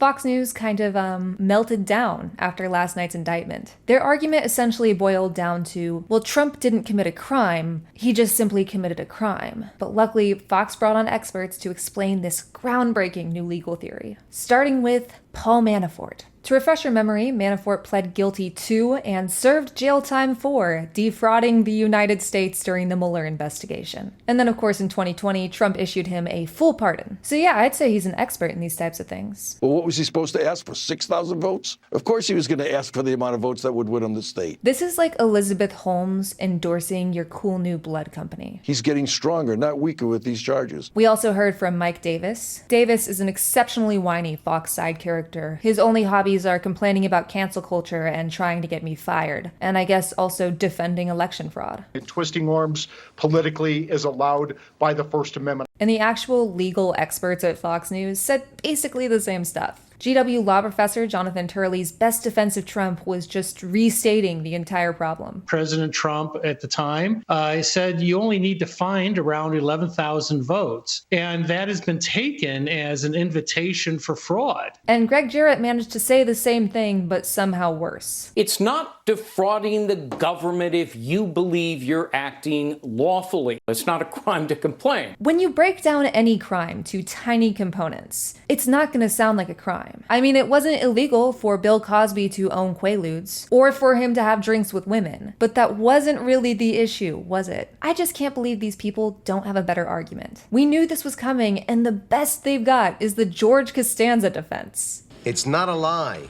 Fox News kind of melted down after last night's indictment. Their argument essentially boiled down to, well, Trump didn't commit a crime, he just simply committed a crime. But luckily, Fox brought on experts to explain this groundbreaking new legal theory, starting with Paul Manafort. To refresh your memory, Manafort pled guilty to and served jail time for defrauding the United States during the Mueller investigation. And then, of course, in 2020, Trump issued him a full pardon. So yeah, I'd say he's an expert in these types of things. Well, what was he supposed to ask for? 6,000 votes? Of course he was going to ask for the amount of votes that would win him the state. This is like Elizabeth Holmes endorsing your cool new blood company. He's getting stronger, not weaker with these charges. We also heard from Mike Davis. Davis is an exceptionally whiny Fox side character. His only hobbies are complaining about cancel culture and trying to get me fired. And I guess also defending election fraud. Twisting arms politically is allowed by the First Amendment. And the actual legal experts at Fox News said basically the same stuff. GW law professor Jonathan Turley's best defense of Trump was just restating the entire problem. President Trump at the time said you only need to find around 11,000 votes. And that has been taken as an invitation for fraud. And Greg Jarrett managed to say the same thing, but somehow worse. It's not defrauding the government if you believe you're acting lawfully. It's not a crime to complain. When you break down any crime to tiny components, it's not going to sound like a crime. I mean, it wasn't illegal for Bill Cosby to own Quaaludes, or for him to have drinks with women, but that wasn't really the issue, was it? I just can't believe these people don't have a better argument. We knew this was coming, and the best they've got is the George Costanza defense. It's not a lie,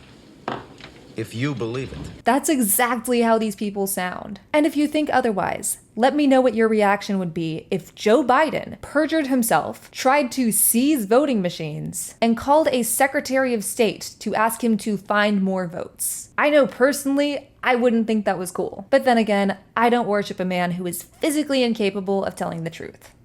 if you believe it. That's exactly how these people sound. And if you think otherwise, let me know what your reaction would be if Joe Biden perjured himself, tried to seize voting machines, and called a Secretary of State to ask him to find more votes. I know personally, I wouldn't think that was cool. But then again, I don't worship a man who is physically incapable of telling the truth.